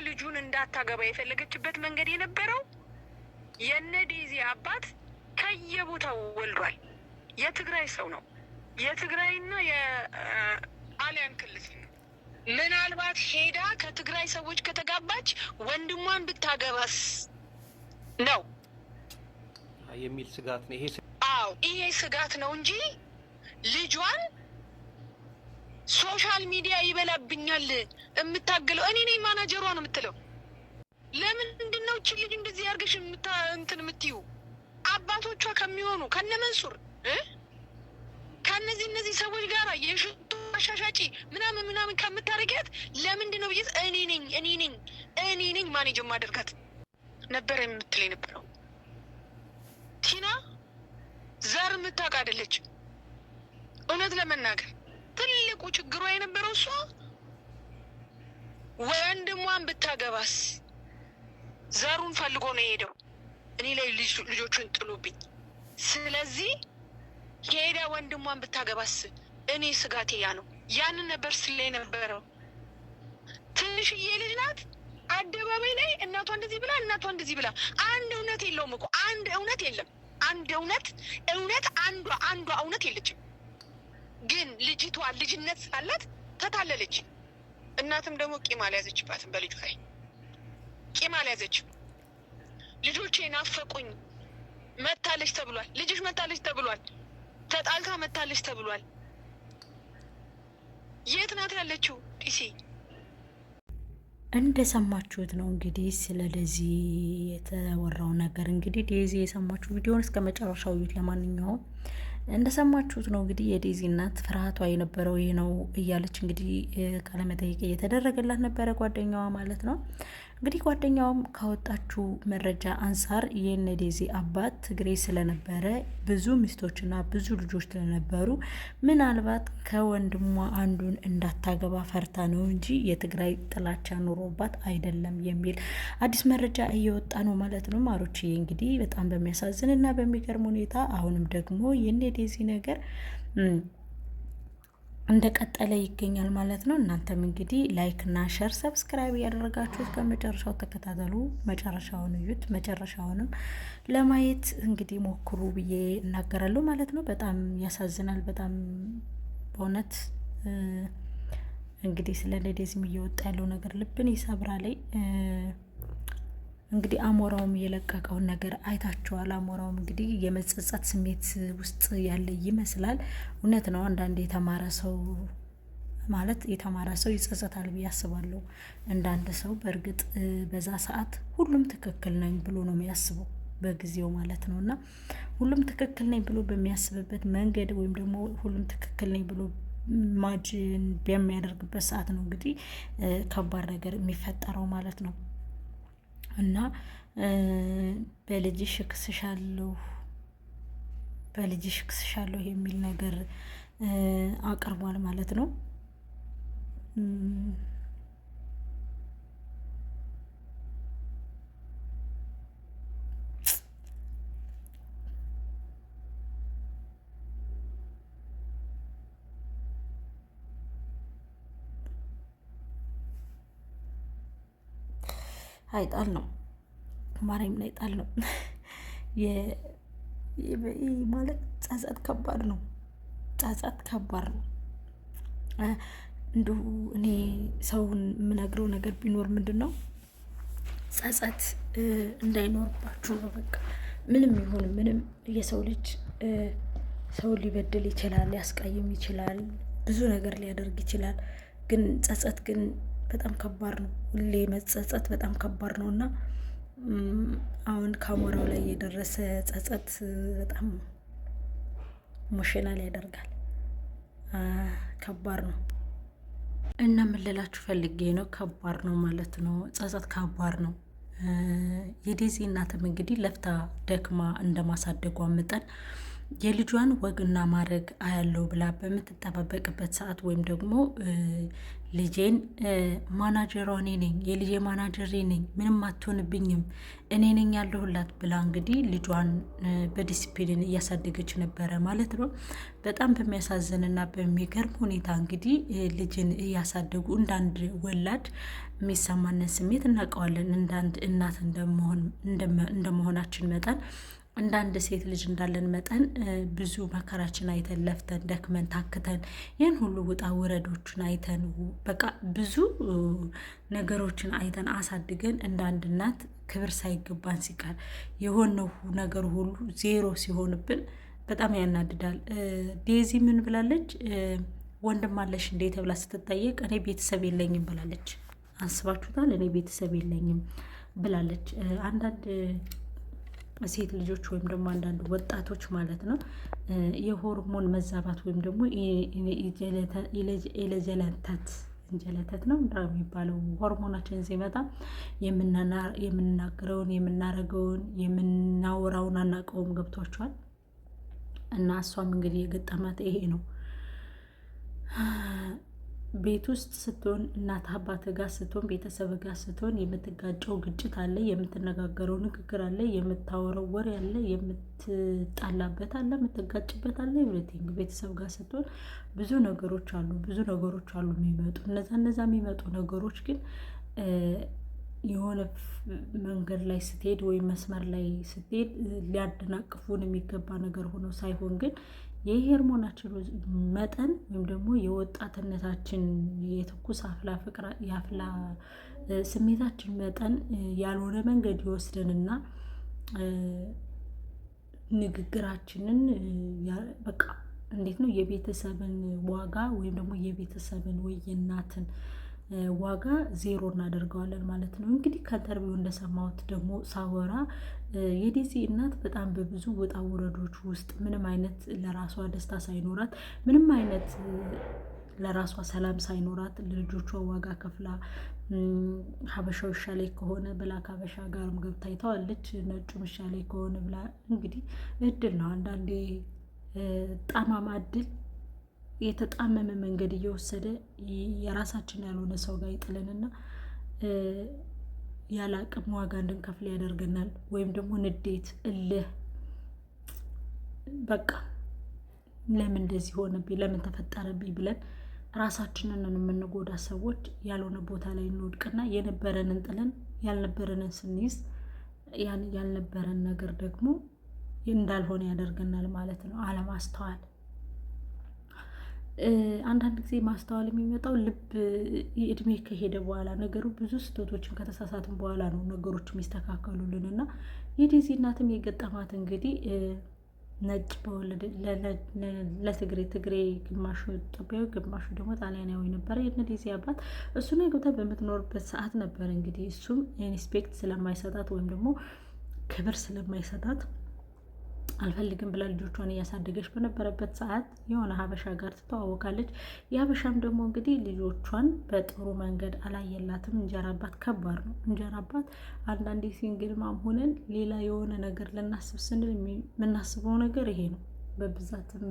ልጁን እንዳታገባ የፈለገችበት መንገድ የነበረው የነ ዴዚ አባት ከየቦታው ወልዷል። የትግራይ ሰው ነው። የትግራይና የጣሊያን ክልል ነው። ምናልባት ሄዳ ከትግራይ ሰዎች ከተጋባች ወንድሟን ብታገባስ ነው የሚል ስጋት ነው። ይሄ ስጋት ነው እንጂ ልጇን ሶሻል ሚዲያ ይበላብኛል የምታገለው እኔ ነኝ ማናጀሯ ነው የምትለው። ለምንድን ነው እቺ ልጅ እንደዚህ ያርገሽ እንትን የምትዩ? አባቶቿ ከሚሆኑ ከነመንሱር ከነዚህ ሰዎች ጋር የሽቶ አሻሻጪ ምናምን ከምታረጊያት ለምንድን ነው ብዬ እኔ ነኝ ማኔጅ ማደርጋት ነበር የምትለኝ ነበረው። ቲና ዘር የምታውቅ አይደለች። እውነት ለመናገር ትልቁ ችግሯ የነበረው እሷ ወንድሟን ብታገባስ ዘሩን ፈልጎ ነው የሄደው እኔ ላይ ልጆቹን ጥሉብኝ። ስለዚህ ሄዳ ወንድሟን ብታገባስ እኔ ስጋቴ ያ ነው። ያንን ነበር ስለ ነበረው። ትንሽዬ ልጅ ናት። አደባባይ ላይ እናቷ እንደዚህ ብላ አንድ እውነት የለውም እኮ አንድ እውነት የለም። አንድ እውነት አንዷ እውነት የለችም። ግን ልጅቷ ልጅነት ሳላት ተታለለች። እናትም ደግሞ ቂም አልያዘችባትም። በልጇ ላይ ቂም አልያዘችም። ልጆቼ ናፈቁኝ መታለች ተብሏል። ልጅሽ መታለች ተብሏል። ተጣልታ መታለች ተብሏል። የት ናት ያለችው? ዲሲ እንደሰማችሁት ነው እንግዲህ ስለ ዴዚ የተወራው ነገር። እንግዲህ ዴዚ የሰማችሁ ቪዲዮን እስከ መጨረሻው ይዩት። ለማንኛውም እንደሰማችሁት ነው እንግዲህ የዴዚ እናት ፍርሃቷ የነበረው ይህ ነው እያለች እንግዲህ ቃለመጠይቅ እየተደረገላት ነበረ፣ ጓደኛዋ ማለት ነው። እንግዲህ ጓደኛውም ካወጣችው መረጃ አንጻር የነ ዴዚ አባት ትግሬ ስለነበረ ብዙ ሚስቶችና ብዙ ልጆች ስለነበሩ ምናልባት ከወንድሟ አንዱን እንዳታገባ ፈርታ ነው እንጂ የትግራይ ጥላቻ ኑሮባት አይደለም የሚል አዲስ መረጃ እየወጣ ነው ማለት ነው። ማሮች እንግዲህ በጣም በሚያሳዝን እና በሚገርም ሁኔታ አሁንም ደግሞ የነ ዴዚ ነገር እንደቀጠለ ይገኛል ማለት ነው። እናንተም እንግዲህ ላይክ እና ሼር ሰብስክራይብ ያደረጋችሁት ከመጨረሻው ተከታተሉ፣ መጨረሻውን እዩት፣ መጨረሻውንም ለማየት እንግዲህ ሞክሩ ብዬ እናገራለሁ ማለት ነው። በጣም ያሳዝናል። በጣም በእውነት እንግዲህ ስለ ዴዚም እየወጣ ያለው ነገር ልብን ይሰብራል። እንግዲህ አሞራውም የለቀቀውን ነገር አይታችኋል። አሞራውም እንግዲህ የመጸጸት ስሜት ውስጥ ያለ ይመስላል። እውነት ነው። አንዳንድ የተማረ ሰው ይጸጸታል ብዬ አስባለሁ። እንዳንድ ሰው በእርግጥ በዛ ሰዓት ሁሉም ትክክል ነኝ ብሎ ነው የሚያስበው በጊዜው ማለት ነው። እና ሁሉም ትክክል ነኝ ብሎ በሚያስብበት መንገድ ወይም ደግሞ ሁሉም ትክክል ነኝ ብሎ ማጅን በሚያደርግበት ሰዓት ነው እንግዲህ ከባድ ነገር የሚፈጠረው ማለት ነው። እና በልጅሽ እክስሻለሁ የሚል ነገር አቅርቧል ማለት ነው። አይጣል ነው ማርያም ላይ ጣል ነው ማለት ጸጸት ከባድ ነው። እንዲሁ እኔ ሰውን የምነግረው ነገር ቢኖር ምንድን ነው ጸጸት እንዳይኖርባችሁ ነው። በቃ ምንም ይሁን ምንም የሰው ልጅ ሰውን ሊበድል ይችላል፣ ሊያስቀይም ይችላል፣ ብዙ ነገር ሊያደርግ ይችላል። ግን ጸጸት ግን በጣም ከባድ ነው። ሁሌ መጸጸት በጣም ከባድ ነው እና አሁን ካሞራው ላይ የደረሰ ጸጸት በጣም ኢሞሽናል ያደርጋል። ከባድ ነው እና ምን ልላችሁ ፈልጌ ነው፣ ከባድ ነው ማለት ነው። ጸጸት ከባድ ነው። የዴዚ እናትም እንግዲህ ለፍታ ደክማ እንደማሳደጓ መጠን የልጇን ወግና ማድረግ አያለው ብላ በምትጠባበቅበት ሰዓት ወይም ደግሞ ልጄን ማናጀሯ እኔ ነኝ፣ የልጄ ማናጀር ነኝ፣ ምንም አትሆንብኝም፣ እኔ ነኝ ያለሁላት ብላ እንግዲህ ልጇን በዲሲፕሊን እያሳደገች ነበረ ማለት ነው። በጣም በሚያሳዝንና በሚገርም ሁኔታ እንግዲህ ልጅን እያሳደጉ እንዳንድ ወላድ የሚሰማንን ስሜት እናውቀዋለን። እንዳንድ እናት እንደመሆናችን መጠን እንደ አንድ ሴት ልጅ እንዳለን መጠን ብዙ መከራችን አይተን ለፍተን ደክመን ታክተን ይህን ሁሉ ውጣ ውረዶችን አይተን በቃ ብዙ ነገሮችን አይተን አሳድገን እንደ አንድ እናት ክብር ሳይገባን ሲቀር የሆነው ነገር ሁሉ ዜሮ ሲሆንብን በጣም ያናድዳል። ዴዚ ምን ብላለች? ወንድም አለሽ እንዴ ተብላ ስትጠየቅ እኔ ቤተሰብ የለኝም ብላለች። አስባችሁታል? እኔ ቤተሰብ የለኝም ብላለች። አንዳንድ ሴት ልጆች ወይም ደግሞ አንዳንድ ወጣቶች ማለት ነው የሆርሞን መዛባት ወይም ደግሞ እንጀለተት ነው የሚባለው ሆርሞናችን ሲመጣ የምንናገረውን የምናረገውን የምናወራውን አናውቀውም። ገብቷቸዋል። እና እሷም እንግዲህ የገጠማት ይሄ ነው። ቤት ውስጥ ስትሆን እናት አባት ጋር ስትሆን ቤተሰብ ጋር ስትሆን የምትጋጨው ግጭት አለ፣ የምትነጋገረው ንግግር አለ፣ የምታወረው ወሬ አለ፣ የምትጣላበት አለ፣ የምትጋጭበት አለ። ኤቭሪቲንግ ቤተሰብ ጋር ስትሆን ብዙ ነገሮች አሉ የሚመጡ እነዛ የሚመጡ ነገሮች ግን የሆነ መንገድ ላይ ስትሄድ ወይም መስመር ላይ ስትሄድ ሊያደናቅፉን የሚገባ ነገር ሆኖ ሳይሆን ግን የሆርሞናችን መጠን ወይም ደግሞ የወጣትነታችን የትኩስ የአፍላ ስሜታችን መጠን ያልሆነ መንገድ ይወስደንና ንግግራችንን በቃ እንዴት ነው የቤተሰብን ዋጋ ወይም ደግሞ የቤተሰብን ወይ የእናትን ዋጋ ዜሮ እናደርገዋለን ማለት ነው። እንግዲህ ከኢንተርቪው እንደሰማሁት ደግሞ ሳወራ የዴዚ እናት በጣም በብዙ ውጣ ውረዶች ውስጥ ምንም አይነት ለራሷ ደስታ ሳይኖራት ምንም አይነት ለራሷ ሰላም ሳይኖራት ለልጆቿ ዋጋ ከፍላ ሀበሻው ይሻለኝ ከሆነ ብላ ከሀበሻ ጋርም ገብታ አይተዋለች። ነጩ ይሻለኝ ከሆነ ብላ እንግዲህ እድል ነው አንዳንዴ ጣማማ እድል የተጣመመ መንገድ እየወሰደ የራሳችን ያልሆነ ሰው ጋር ይጥለንና ያለ አቅም ዋጋ እንድንከፍል ያደርገናል። ወይም ደግሞ ንዴት፣ እልህ በቃ ለምን እንደዚህ ሆነብኝ፣ ለምን ተፈጠረብኝ ብለን ራሳችንን የምንጎዳ ሰዎች ያልሆነ ቦታ ላይ እንወድቅና የነበረንን ጥለን ያልነበረንን ስንይዝ ያልነበረን ነገር ደግሞ እንዳልሆነ ያደርገናል ማለት ነው። አለማስተዋል። አንዳንድ ጊዜ ማስተዋል የሚመጣው ልብ እድሜ ከሄደ በኋላ ነገሩ ብዙ ስህተቶችን ከተሳሳትን በኋላ ነው ነገሮች የሚስተካከሉልን። እና የዴዚ እናትም የገጠማት እንግዲህ ነጭ በወለደ ትግሬ ግማሹ ኢትዮጵያዊ ግማሹ ደግሞ ጣሊያናዊ ነበረ የነ ዴዚ አባት። እሱን ገብታ በምትኖርበት ሰዓት ነበር እንግዲህ እሱም ኢንስፔክት ስለማይሰጣት ወይም ደግሞ ክብር ስለማይሰጣት አልፈልግም ብላ ልጆቿን እያሳደገች በነበረበት ሰዓት የሆነ ሀበሻ ጋር ትተዋወቃለች። የሀበሻም ደግሞ እንግዲህ ልጆቿን በጥሩ መንገድ አላየላትም። እንጀራ አባት ከባድ ነው። እንጀራ አባት አንዳንዴ ሲንግል ማም ሆነን ሌላ የሆነ ነገር ልናስብ ስንል የምናስበው ነገር ይሄ ነው። በብዛትም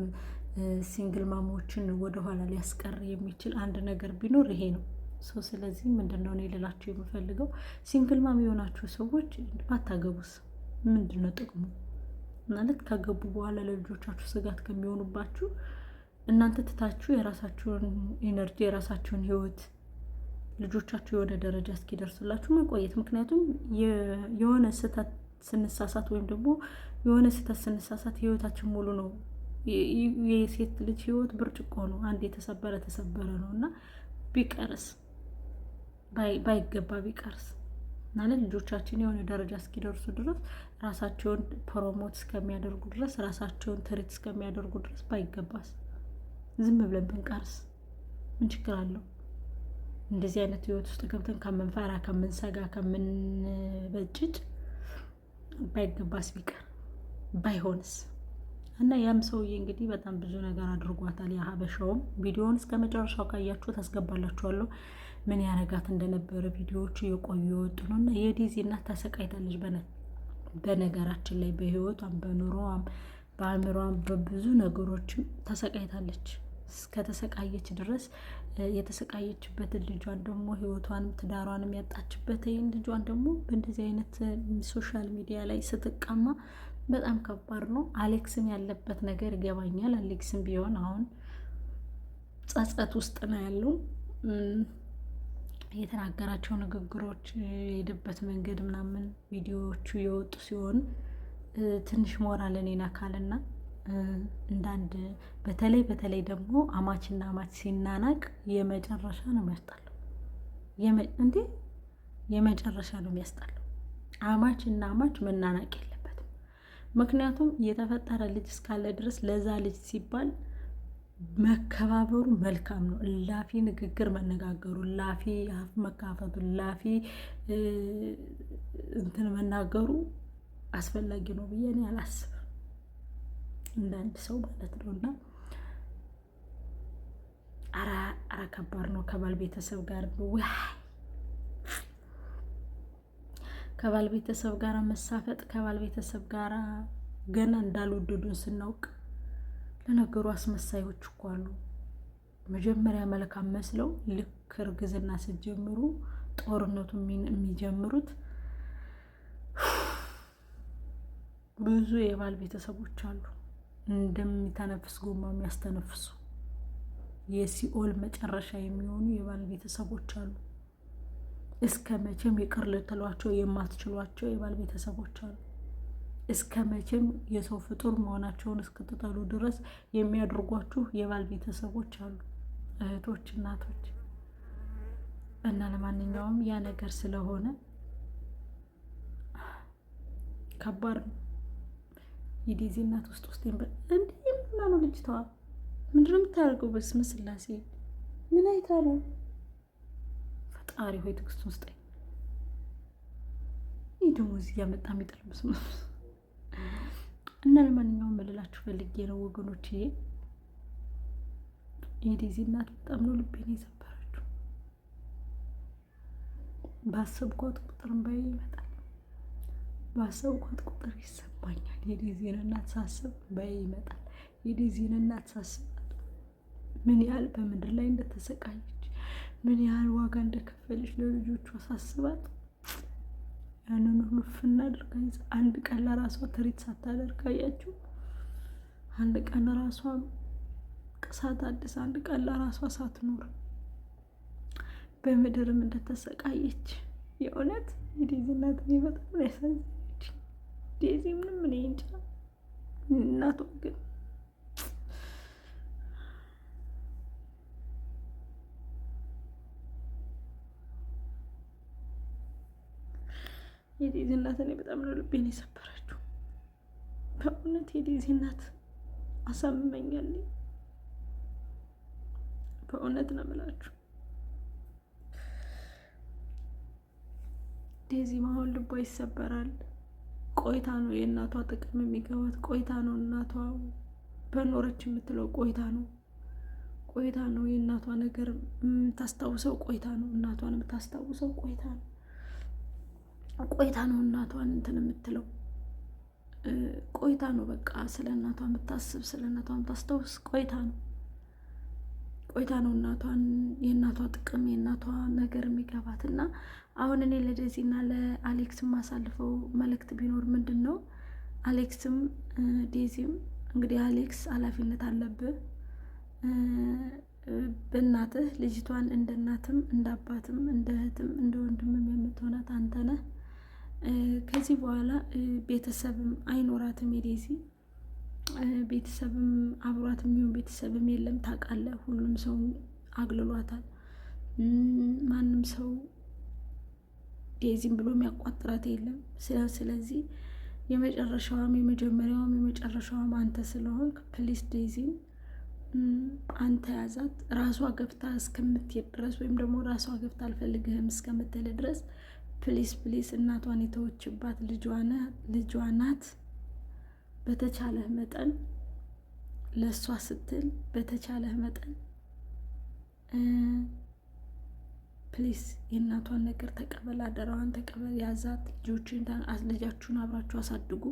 ሲንግል ማሞችን ወደኋላ ሊያስቀር የሚችል አንድ ነገር ቢኖር ይሄ ነው። ስለዚህ ምንድን ነው እኔ ልላችሁ የምፈልገው ሲንግል ማም የሆናችሁ ሰዎች ባታገቡስ ምንድን ነው ጥቅሙ? ማለት ካገቡ በኋላ ለልጆቻችሁ ስጋት ከሚሆኑባችሁ እናንተ ትታችሁ የራሳችሁን ኢነርጂ የራሳችሁን ህይወት ልጆቻችሁ የሆነ ደረጃ እስኪደርስላችሁ መቆየት። ምክንያቱም የሆነ ስህተት ስንሳሳት ወይም ደግሞ የሆነ ስህተት ስንሳሳት ህይወታችን ሙሉ ነው። የሴት ልጅ ህይወት ብርጭቆ ነው። አንድ የተሰበረ ነው እና ቢቀርስ ባይገባ ቢቀርስ ማለት ልጆቻችን የሆነ ደረጃ እስኪደርሱ ድረስ ራሳቸውን ፕሮሞት እስከሚያደርጉ ድረስ ራሳቸውን ትሪት እስከሚያደርጉ ድረስ ባይገባስ ዝም ብለን ብንቀርስ ምን ችግር አለው? እንደዚህ አይነት ህይወት ውስጥ ገብተን ከምንፈራ ከምንሰጋ ከምንበጭጭ ባይገባስ ቢቀር ባይሆንስ? እና ያም ሰውዬ እንግዲህ በጣም ብዙ ነገር አድርጓታል። የሀበሻውም ቪዲዮውን እስከ መጨረሻው ካያችሁ ታስገባላችኋለሁ ምን ያረጋት እንደነበረ ቪዲዮዎቹ የቆዩ የወጡ ነው። እና የዴዚ እናት ተሰቃይታለች። በነገራችን ላይ በህይወቷም በኑሮዋም በአእምሯም በብዙ ነገሮችም ተሰቃይታለች። እስከተሰቃየች ድረስ የተሰቃየችበትን ልጇን ደግሞ ህይወቷንም ትዳሯንም ያጣችበት ይህን ልጇን ደግሞ በእንደዚህ አይነት ሶሻል ሚዲያ ላይ ስትቀማ በጣም ከባድ ነው። አሌክስም ያለበት ነገር ይገባኛል። አሌክስም ቢሆን አሁን ጸጸት ውስጥ ነው ያለው። የተናገራቸው ንግግሮች፣ የሄደበት መንገድ ምናምን ቪዲዮዎቹ የወጡ ሲሆን ትንሽ ሞራልን ይነካልና እንዳንድ በተለይ ደግሞ አማችና አማች ሲናናቅ የመጨረሻ ነው የሚያስጣለው። የመጨረሻ ነው የሚያስጣለው። አማች እና አማች መናናቅ የለበትም። ምክንያቱም የተፈጠረ ልጅ እስካለ ድረስ ለዛ ልጅ ሲባል መከባበሩ መልካም ነው። ላፊ ንግግር መነጋገሩ፣ ላፊ አፍ መካፈቱ፣ ላፊ እንትን መናገሩ አስፈላጊ ነው ብዬ እኔ አላስብም፣ እንዳንድ ሰው ማለት ነው። እና አራ ከባድ ነው። ከባል ቤተሰብ ጋር ከባል ቤተሰብ ጋር መሳፈጥ፣ ከባል ቤተሰብ ጋር ገና እንዳልወደዱን ስናውቅ። ለነገሩ አስመሳዮች እኮ አሉ። መጀመሪያ መልካም መስለው ልክ እርግዝና ስትጀምሩ ጦርነቱ የሚጀምሩት ብዙ የባል ቤተሰቦች አሉ። እንደሚተነፍስ ጎማ የሚያስተነፍሱ የሲኦል መጨረሻ የሚሆኑ የባል ቤተሰቦች አሉ። እስከ መቼም ይቅር ልትሏቸው የማትችሏቸው የባል ቤተሰቦች አሉ። እስከ መቼም የሰው ፍጡር መሆናቸውን እስክትጠሉ ድረስ የሚያደርጓችሁ የባል ቤተሰቦች አሉ፣ እህቶች፣ እናቶች። እና ለማንኛውም ያ ነገር ስለሆነ ከባድ ነው። የዴዚ እናት ውስጥ እንዴ ምና ነው ልጅቷ? ምንድነው የምታደርገው? በስመ ስላሴ ምን አይታ ነው? ፈጣሪ ሆይ ትዕግስት ውስጥ ይህ ደግሞ እዚህ ያመጣ የሚጠልብስ ነው። እና ለማንኛውም መልላችሁ ፈልጌ ነው ወገኖች፣ የዴዚ እናት በጣም ነው ልቤን የሰበረችው። ባሰብኳት ቁጥር እንባዬ ይመጣል፣ ባሰብኳት ቁጥር ይሰማኛል። የዴዚን እናት ሳስብ እንባዬ ይመጣል። የዴዚን እናት ሳስብ ምን ያህል በምድር ላይ እንደተሰቃየች፣ ምን ያህል ዋጋ እንደከፈለች ለልጆቿ ሳስባት ያንን ሁሉ ፍና አድርጋ ይዛ አንድ ቀን ለራሷ ትሪት ሳታደርግ አያችሁ፣ አንድ ቀን ራሷ ቅሳት አዲስ አንድ ቀን ለራሷ ሳትኖር በምድርም እንደተሰቃየች የእውነት የዴዚ እናት እኔ በጣም ያሳዘነች። ዴዚ ምንም እኔ እንጃ፣ እናቷ ግን የዴዚ እናት እኔ በጣም ነው ልቤን የሰበረችው። በእውነት የዴዚ እናት አሳምመኛለች። በእውነት ነው የምላችሁ። ዴዚ አሁን ልቧ ይሰበራል። ቆይታ ነው የእናቷ ጥቅም የሚገባት፣ ቆይታ ነው እናቷ በኖረች የምትለው፣ ቆይታ ነው የእናቷ ነገር የምታስታውሰው፣ ቆይታ ነው እናቷን የምታስታውሰው፣ ቆይታ ነው እናቷን እንትን የምትለው፣ ቆይታ ነው በቃ ስለ እናቷ የምታስብ፣ ስለ እናቷ የምታስታውስ፣ ቆይታ ነው እናቷን የእናቷ ጥቅም የእናቷ ነገር የሚገባት። እና አሁን እኔ ለዴዚ እና ለአሌክስ ማሳልፈው መልእክት ቢኖር ምንድን ነው፣ አሌክስም ዴዚም እንግዲህ አሌክስ ኃላፊነት አለብህ በእናትህ ልጅቷን እንደ እናትም እንደ አባትም እንደ እህትም እንደ ወንድምም የምትሆናት አንተ ነህ። ከዚህ በኋላ ቤተሰብም አይኖራትም የዴዚ ቤተሰብም አብሯት የሚሆን ቤተሰብም የለም። ታውቃለህ፣ ሁሉም ሰው አግልሏታል። ማንም ሰው ዴዚም ብሎ የሚያቋጥራት የለም። ስለዚህ የመጨረሻዋም የመጀመሪያዋም የመጨረሻዋም አንተ ስለሆንክ ፕሊስ ዴዚም አንተ ያዛት። ራሷ ገብታ እስከምትሄድ ድረስ ወይም ደግሞ ራሷ ገብታ አልፈልግህም እስከምትል ድረስ ፕሊስ እናቷን የተወችባት ልጇ ናት። በተቻለህ መጠን ለእሷ ስትል በተቻለህ መጠን ፕሊስ የእናቷን ነገር ተቀበል፣ አደራዋን ተቀበል፣ ያዛት። ልጃችሁን አብራችሁ አሳድጉ።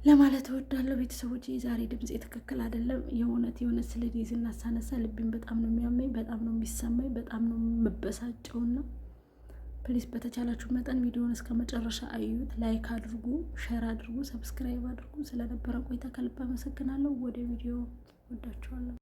ለማለት እወዳለሁ። ቤተሰቦች የዛሬ ድምጽ ትክክል አይደለም። የእውነት ስለ ዴዚና ሳነሳ ልቤን በጣም ነው የሚያመኝ፣ በጣም ነው የሚሰማኝ፣ በጣም ነው የምበሳጨውና ፕሊስ በተቻላችሁ መጠን ቪዲዮውን እስከ መጨረሻ አዩት። ላይክ አድርጉ፣ ሼር አድርጉ፣ ሰብስክራይብ አድርጉ። ስለነበረ ቆይታ ከልብ አመሰግናለሁ። ወደ ቪዲዮ ወዳችኋለሁ።